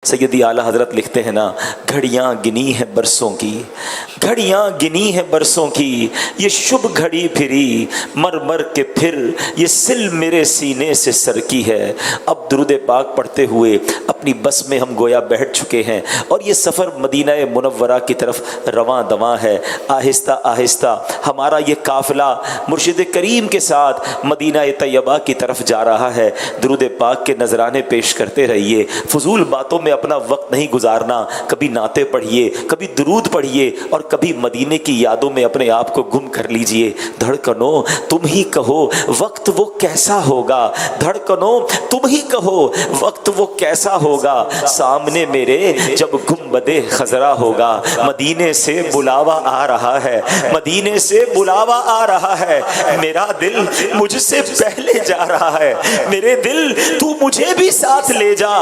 سیدی اعلیٰ حضرت لکھتے ہیں نا، گھڑیاں گنی ہے برسوں کی، گھڑیاں گنی ہے برسوں کی، یہ شب گھڑی پھری مر مر کے پھر یہ سل میرے سینے سے سر کی ہے۔ اب درود پاک پڑھتے ہوئے اپنی بس میں ہم گویا بیٹھ چکے ہیں اور یہ سفر مدینہ منورہ کی طرف رواں دواں ہے۔ آہستہ آہستہ ہمارا یہ قافلہ مرشد کریم کے ساتھ مدینہ طیبہ کی طرف جا رہا ہے۔ درود پاک کے نذرانے پیش کرتے رہیے، فضول باتوں میں اپنا وقت نہیں گزارنا، کبھی نعتیں پڑھیے، کبھی درود پڑھیے اور کبھی مدینے کی یادوں میں اپنے آپ کو گم کر لیجئے۔ دھڑکنوں تم ہی کہو وقت وہ کیسا ہوگا، دھڑکنوں تم ہی کہو وقت وہ کیسا ہوگا، سامنے میرے جب گنبد خضرا ہوگا۔ مدینے سے بلاوا آ رہا ہے، مدینے سے بلاوا آ رہا ہے، میرا دل مجھ سے پہلے جا رہا ہے، میرے دل تو مجھے بھی ساتھ لے جا،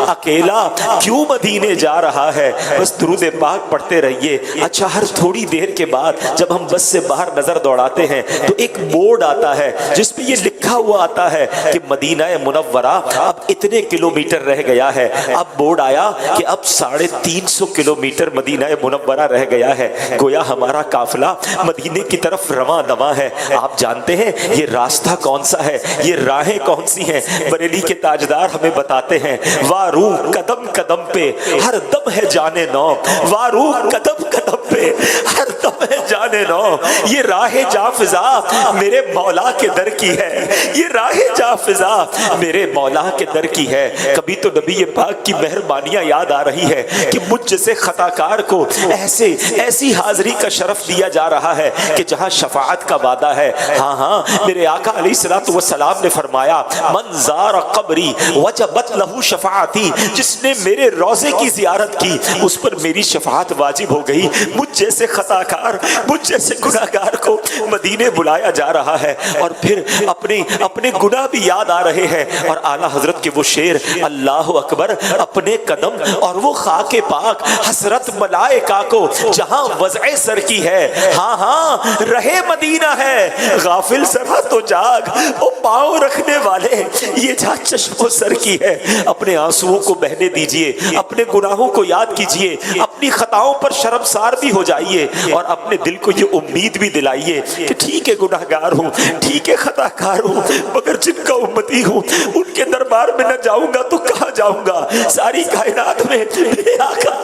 اکیلا کیوں مدینے جا رہا ہے۔ بس درود پاک پڑھتے رہیے۔ اچھا، ہر تھوڑی دیر کے بعد جب ہم بس سے باہر نظر دوڑاتے ہیں تو ایک بورڈ آتا ہے جس پہ یہ لکھا ہوا آتا ہے کہ مدینہ منورہ اب اتنے کلومیٹر رہ گیا ہے۔ اب بورڈ آیا کہ اب 350 کلومیٹر مدینہ منورہ رہ گیا ہے، گویا ہمارا قافلہ مدینے کی طرف رواں دواں ہے۔ آپ جانتے ہیں یہ راستہ کون سا ہے، یہ راہیں کون سی ہیں؟ بریلی کے تاجدار ہمیں بتاتے ہیں، وارو قدم قدم پہ ہر دم ہے جانے نو، وارو قدم قدم پہ ہر دم ہے جانے نو۔ یہ راہ جاں فضا میرے مولا کے در کی ہے، یہ راہ جاں فضا میرے مولا کے در کی ہے۔ کبھی تو نبی پاک کی مہربانیاں یاد آ رہی ہے کہ مجھ جیسے خطا کار کو ایسی حاضری کا شرف دیا جا رہا ہے کہ جہاں شفاعت کا وعدہ ہے۔ ہاں ہاں، میرے آقا علیہ الصلوۃ والسلام نے فرمایا، من زار قبری وجبت لہ شفاعتی، جس نے میرے روضے کی زیارت کی اس پر میری شفاعت واجب ہو گئی۔ مجھ جیسے خطا کار، مجھ جیسے گناہ گار کو مدینے بلایا جا رہا ہے، اور پھر اپنے گناہ بھی یاد آ رہے ہیں۔ اور اعلیٰ حضرت کے وہ شعر، اللہ اکبر اپنے قدم اور وہ خاک پاک حسرت ملائکہ کو جہاں وضع سر کی ہے۔ ہاں ہاں، رہے مدینہ ہے غافل سرا تو جاگ، وہ پاؤں رکھنے والے یہ جہاں چشم و سر کی ہے۔ اپنے آنسوؤں کو بہنے دیجئے، اپنے گناہوں کو یاد کیجئے، اپنی خطاؤں پر شرمسار بھی ہو جائیے، اور اپنے دل کو یہ امید بھی دلائیے کہ ٹھیک ہے گناہ گار ہوں، ٹھیک ہے خطا کار ہوں، مگر جن کا امتی ہوں ان کے دربار میں نہ جاؤں گا تو کہاں جاؤں گا؟ ساری کائنات میں میرے آقا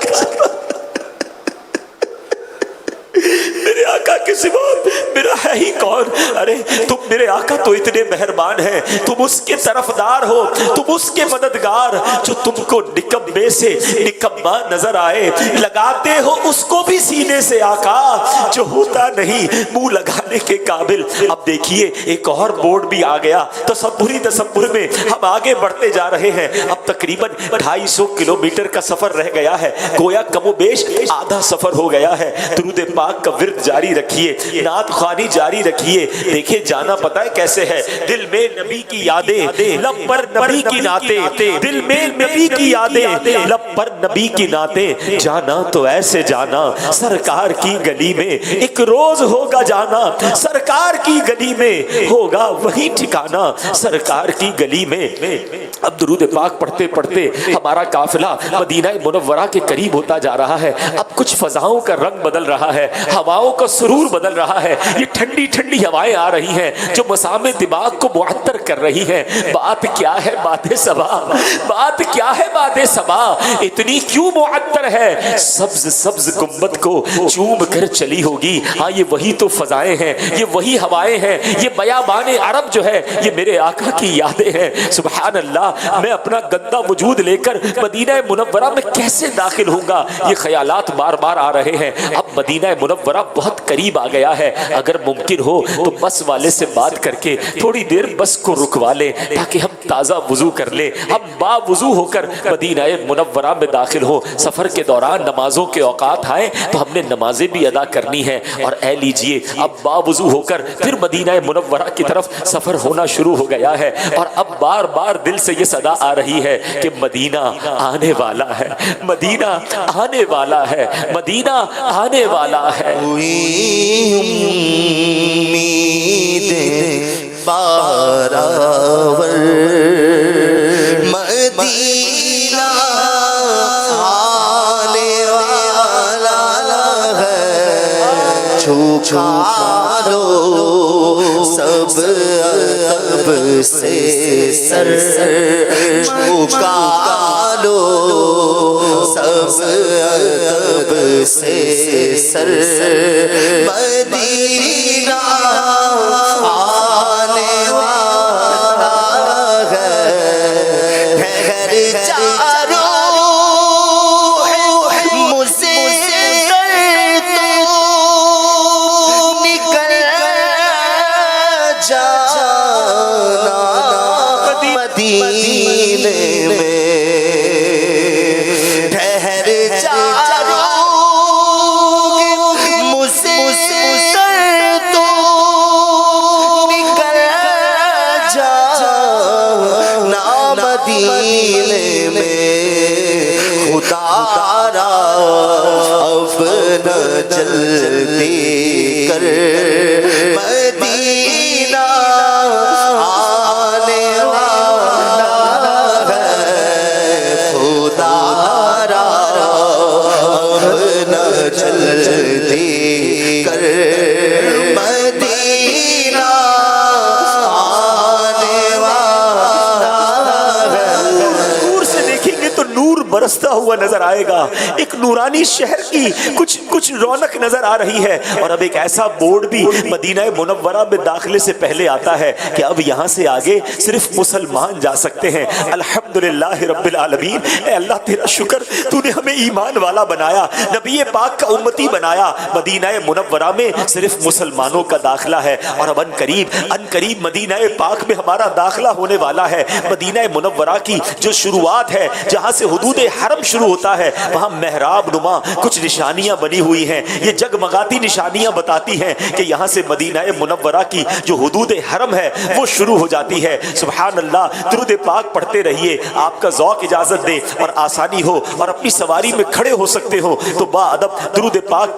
کے سوا میرا ہے ہی کون؟ ارے تم میرے آقا تو اتنے مہربان ہیں، تم اس کے طرفدار ہو، تم اس کے مددگار، جو تم کو نکمے سے نکما نظر آئے، لگاتے ہو اس کو بھی سینے سے آقا جو ہوتا نہیں منہ لگانے کے قابل۔ اب دیکھیے ایک اور بورڈ بھی آ گیا، تصور میں ہم آگے بڑھتے جا رہے ہیں۔ اب تقریباً 250 کلومیٹر کا سفر رہ گیا ہے، گویا کم و بیش آدھا سفر ہو گیا ہے۔ درود پاک کا ورد جاری رکھیے، نعت خوانی جاری رکھیے۔ دیکھیں جانا پتہ ہے کیسے ہے، دل میں نبی کی یادیں، لب پر نبی کی نعتیں، دل میں نبی کی یادیں، لب پر نبی کی نعتیں۔ جانا تو ایسے جانا سرکار کی گلی میں، ایک روز ہوگا جانا سرکار کی گلی میں، ہوگا وہی ٹھکانا سرکار کی گلی میں۔ اب درود پاک پڑھتے پڑھتے ہمارا قافلہ مدینہ منورہ کے قریب ہوتا جا رہا ہے۔ اب کچھ فضاؤں کا رنگ بدل رہا ہے، ہواؤں کا سرور بدل رہا ہے، یہ ٹھنڈی ٹھنڈی ہوائیں آ رہی ہیں جو مسام دماغ کو معطر کر رہی ہیں۔ بات کیا ہے بات صبا، بات کیا ہے بات صبا، اتنی کیوں معطر ہے؟ سبز سبز گنبد کو چوم کر چلی ہوگی۔ ہاں یہ وہی تو فضائیں ہیں، یہ وہی ہوائیں ہیں، یہ بیابان عرب جو ہے یہ میرے آقا کی یادیں ہیں۔ سبحان اللہ، میں اپنا گندا وجود لے کر مدینہ منورہ میں کیسے داخل ہوں گا؟ یہ خیالات بار بار آ رہے ہیں۔ اب مدینہ منورہ بہت قریب آ گیا ہے، اگر ممکن ہو تو بس والے سے بات کر کے تھوڑی دیر بس کو رکوا لیں تاکہ ہم تازہ وضو کر لیں، ہم با وضو ہو کر مدینہ منورہ میں داخل ہو۔ سفر کے دوران نمازوں کے اوقات آئے تو ہم نے نمازیں بھی ادا کرنی ہیں، اور اے لیجئے اب با وضو ہو کر پھر مدینہ منورہ کی طرف سفر ہونا شروع ہو گیا ہے۔ اور اب بار بار دل سے یہ صدا آ رہی ہے کہ مدینہ آنے والا ہے، مدینہ آنے والا ہے، مدینہ آنے والا ہے۔ امید بارآور مدینہ جھکا دو سب ادب سے سر جھکا دو سب ادب سے سر مدینہ آنے والا ہے گھر چاروں مجھ سے تو نکل جانا مدینے میں ٹھہر چاروں مجھ سے تو نکل جانا مدینے میں خدا را اب نہ جلدی کر مدینہ آنے والا ہے خدا را اب نہ جلدی کر مدینہ آنے والا ہے دور سے دیکھیں گے تو نور برستا ہوا نظر آئے گا، ایک نورانی شہر کی کچھ رونق نظر آ رہی ہے۔ اور اب ایک ایسا بورڈ بھی مدینہ منورہ میں داخلے سے پہلے آتا ہے کہ اب یہاں سے آگے صرف مسلمان جا سکتے ہیں۔ الحمدللہ رب العالمین، اے اللہ تیرا شکر، تو نے ہمیں ایمان والا بنایا، نبی پاک کا امتی بنایا۔ مدینہ منورہ میں صرف مسلمانوں کا داخلہ ہے، اور اب ان قریب مدینہ پاک میں ہمارا داخلہ ہونے والا ہے۔ مدینہ منورہ کی جو شروعات ہے، جہاں سے حدود حرم شروع ہوتا ہے، وہاں محراب نما کچھ نشانیاں بنی ہوئی ہیں۔ یہ جگمگاتی نشانیاں بتاتی ہیں کہ یہاں سے مدینہ منورہ کی جو حدود حرم ہے وہ شروع ہو جاتی ہے۔ سبحان اللہ، درود پاک پڑھتے رہیے، آپ کا ذوق اجازت دے اور آسانی ہو اور اپنی سواری میں کھڑے ہو سکتے ہو تو با ادب درود پاک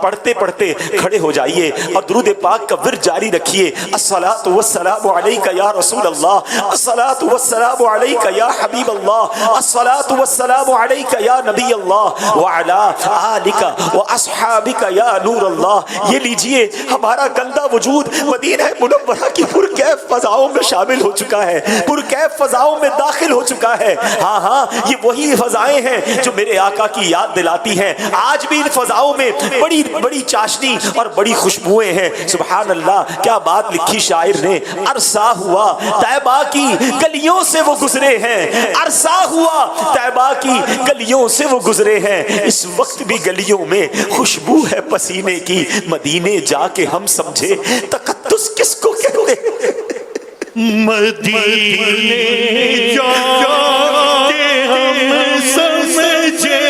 پڑھتے پڑھتے کھڑے ہو جائیے اور درود پاک کا ورد جاری رکھیے۔ الصلاۃ والسلام علیک یا رسول اللہ، الصلاۃ والسلام علیک یا حبیب اللہ، الصلاۃ والسلام علیک یا نبی اللہ وعلی آلک واصحابک یا نور اللہ۔ یہ لیجئے، ہمارا گندا وجود مدینہ منورہ کی پرکیف فضاؤں میں شامل ہو چکا ہے، پرکیف فضاؤں میں داخل ہو چکا ہے۔ ہاں یہ وہی فضائیں ہیں جو میرے آقا کی یاد دلاتی ہیں۔ آج بھی ان فضاؤں میں بڑی بڑی چاشنی اور بڑی خوشبوئیں ہیں۔ سبحان اللہ، کیا بات لکھی شاعر نے، عرصہ ہوا طیبہ کی گلیوں سے وہ گزرے ہیں، عرصہ ہوا طیبہ کی گلیوں سے وہ گزرے ہیں، اس وقت بھی گلیوں میں خوشبو ہے پسینے کی، مدینے جا کے ہم سمجھے تقدس کس کو کہتے ہیں۔ مدینے جا کے ہم سمجھے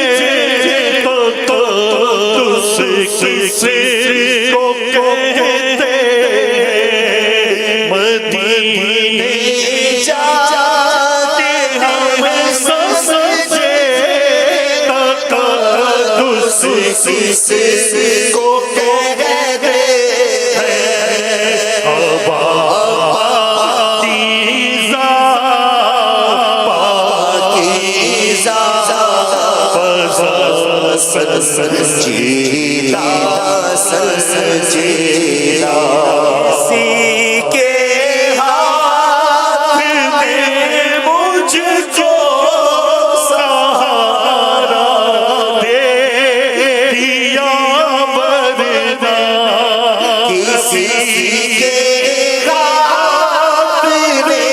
تقدس کس کو کہتے ہیں۔ مدینے جا کے ہم سمجھے تقدس کس کو کہتے ہیں۔ سنجیدہ سنجیدہ اسی کے ہاتھ میں مجھ کو سہارا دے دیا ورنہ کسی کے ہاتھ میں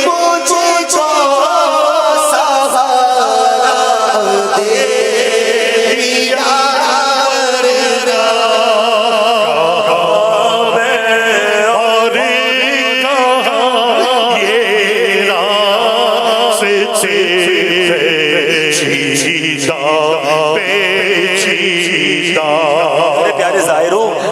مجھ کو سہارا دے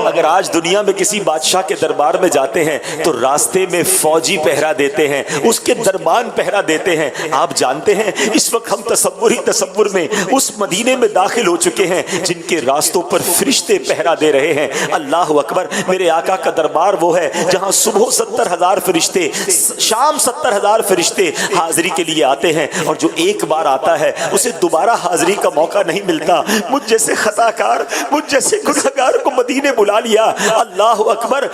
اگر آج دنیا میں کسی بادشاہ کے دربار میں جاتے ہیں تو راستے میں فوجی پہرا دیتے ہیں، اس کے دربان پہرا دیتے ہیں۔ آپ جانتے ہیں اس وقت ہم تصور میں اس مدینے میں داخل ہو چکے ہیں جن کے راستوں پر فرشتے پہرا دے رہے ہیں۔ اللہ اکبر، میرے آقا کا دربار وہ ہے جہاں صبح 70,000 فرشتے، شام 70,000 فرشتے حاضری کے لیے آتے ہیں، اور جو ایک بار آتا ہے اسے دوبارہ حاضری کا موقع نہیں ملتا. مجھ جیسے خطا کار، مجھ جیسے گنہگار کو مدینے بلا لیا. اللہ اکبر.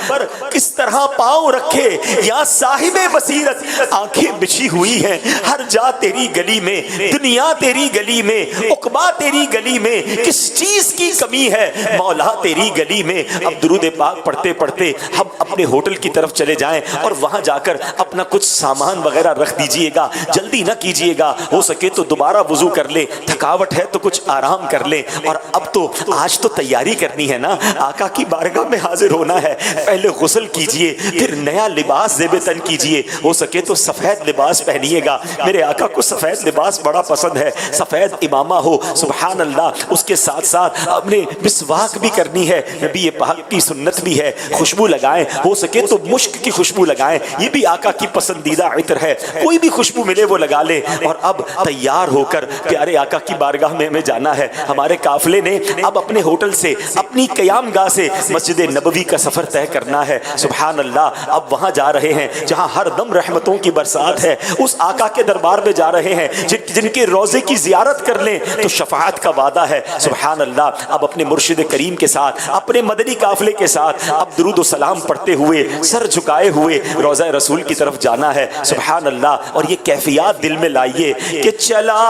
کس طرح پاؤں رکھے یا صاحب بصیرت، آنکھیں بچھی ہوئی ہیں. ہر جا تیری گلی میں، دنیا تیری گلی میں، عقبہ تیری گلی میں، کس چیز کی کمی ہے مولا تیری گلی میں. اب درود پاک پڑھتے پڑھتے ہم اپنے ہوٹل کی طرف چلے جائیں اور وہاں جا کر اپنا کچھ سامان وغیرہ رکھ دیجئے گا. جلدی نہ کیجئے گا، ہو سکے تو دوبارہ وضو کر لے، تھکاوٹ ہے تو کچھ آرام کر لے. اور اب تو آج تو تیاری کرنی ہے نا، آقا کی بارگاہ میں حاضر ہونا ہے. پہلے غسل کیجئے، پھر نیا لباس زیب تن کیجئے. ہو سکے تو سفید لباس پہنیے گا. میرے آقا کو سفید لباس بڑا پسند ہے. سفید امامہ ہو، سبحان اللہ. اس کے ساتھ ساتھ اپنے مسواک بھی کرنی ہے، نبی پاک کی سنت بھی ہے. خوشبو لگائیں، ہو سکے تو مشک کی خوشبو لگائیں، یہ بھی آقا کی پسندیدہ عطر ہے. کوئی بھی خوشبو ملے وہ لگا لے. اور اب تیار ہو کر پیارے آقا کی بارگاہ میں ہمیں جانا ہے. ہمارے قافلے نے اب اپنے ہوٹل سے، اپنی قیام گاہ سے مسجد نبوی کا سفر طے کرنا ہے. سبحان اللہ. اب وہاں جا رہے ہیں جہاں ہر دم رحمتوں کی برسات ہے. اس آقا کے دربار میں جا رہے ہیں جن کے روزے کی زیارت کر لیں تو شفاعت کا وعدہ ہے. سبحان اللہ. اب اپنے مرشد کریم کے ساتھ، اپنے مدنی قافلے کے ساتھ اب درود و سلام پڑھتے ہوئے، سر جھکائے ہوئے روضہ رسول کی طرف جانا ہے. سبحان اللہ. اور یہ کیفیات دل میں لائیے کہ چلا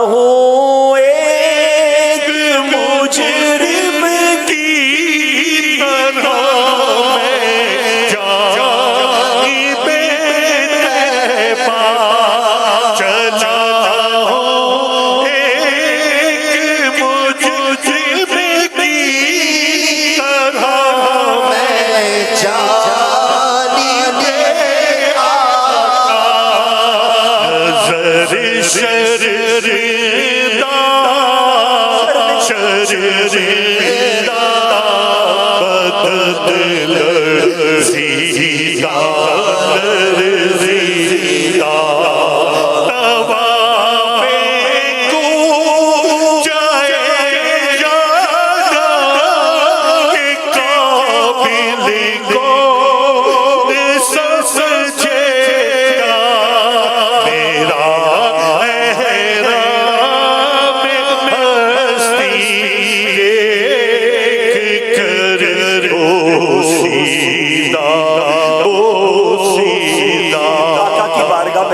ہوں ایک مجرم کی طرح میں جانب طیبہ چلا ہوں، ایک مجرم کی طرح میں جانب نظر شردا شردا بدل لرزیدہ لرزیدہ توا پہ کو جائے جانا کہ قابل کو سمجھے گا میرا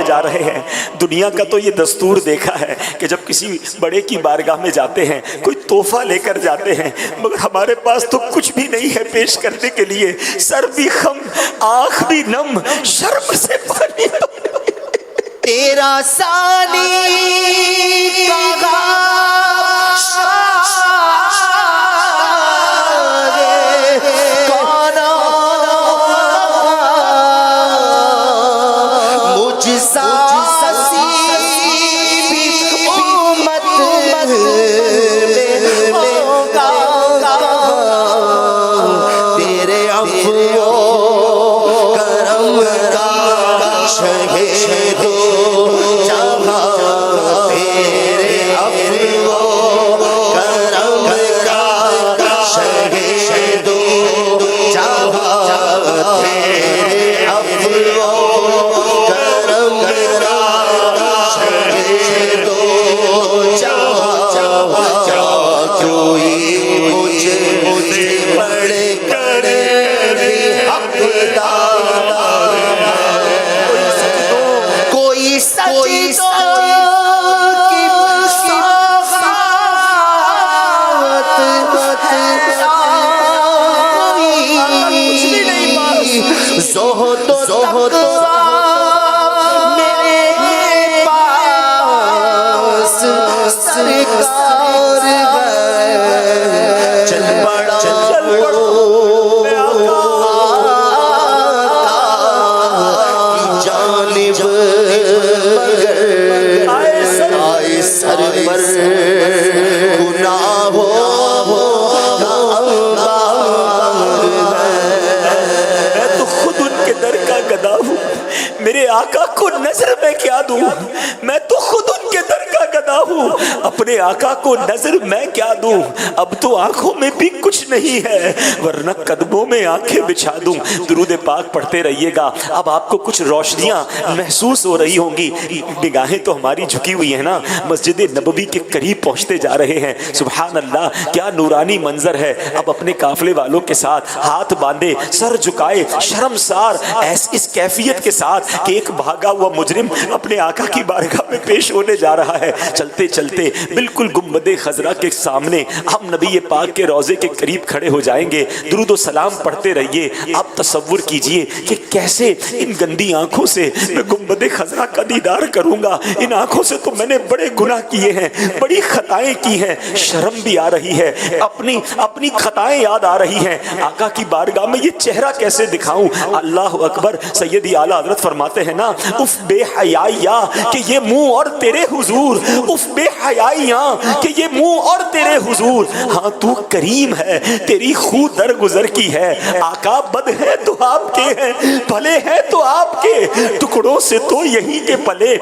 جا رہے ہیں. دنیا کا تو یہ دستور دیکھا ہے کہ جب کسی بڑے کی بارگاہ میں جاتے ہیں کوئی تحفہ لے کر جاتے ہیں، مگر ہمارے پاس تو کچھ بھی نہیں ہے پیش کرنے کے لیے. سر بھی خم، آنکھ بھی نم، شرم سے پانی. تیرا ثانی میرے آقا کو نظر میں کیا دوں، میں تو خود ان کے در کا گدا کھڑا ہوں، اپنے آقا کو نظر میں کیا دوں؟ اب تو آنکھوں میں بھی کچھ نہیں ہے، ورنہ قدموں میں آنکھیں بچھا دوں۔ درود پاک پڑھتے رہیے گا۔ اب آپ کو کچھ روشنیاں محسوس ہو رہی ہوں گی، نگاہیں تو ہماری جھکی ہوئی ہیں نا، مسجد نبوی کے قریب پہنچتے جا رہے ہیں۔ سبحان اللہ، کیا نورانی منظر ہے۔ اب اپنے قافلے والوں کے ساتھ ہاتھ باندھے، سر جھکائے، شرمسار اس کیفیت کے ساتھ کہ ایک بھاگا ہوا مجرم اپنے آقا کی بارگاہ میں پیش ہونے جا رہا ہے۔ چلتے چلتے بالکل گنبد خضرا کے سامنے ہم نبی پاک کے روضے کے قریب کھڑے ہو جائیں گے۔ درود و سلام پڑھتے رہیے۔ آپ تصور کیجئے کہ کیسے ان گندی آنکھوں سے میں گنبد خضرا کا دیدار کروں گا۔ ان آنکھوں سے تو میں نے بڑے گناہ کیے ہیں، بڑی خطائیں کی ہیں، شرم بھی آ رہی ہے، اپنی خطائیں یاد آ رہی ہیں۔ آقا کی بارگاہ میں یہ چہرہ کیسے دکھاؤں؟ اللہ اکبر۔ سیدی اعلیٰ حضرت فرماتے ہیں نا، اف بے حیائیا کہ یہ منہ اور تیرے حضور، اف بے حیائیا کہ یہ منہ اور تیرے حضور۔ ہاں تو کریم ہے، تیری خو در گزر کی ہے۔ آقا بد ہے تو آپ کے ہیں، بھلے ہیں تو آپ کے، ٹکڑوں سے تو یہی کے پلے۔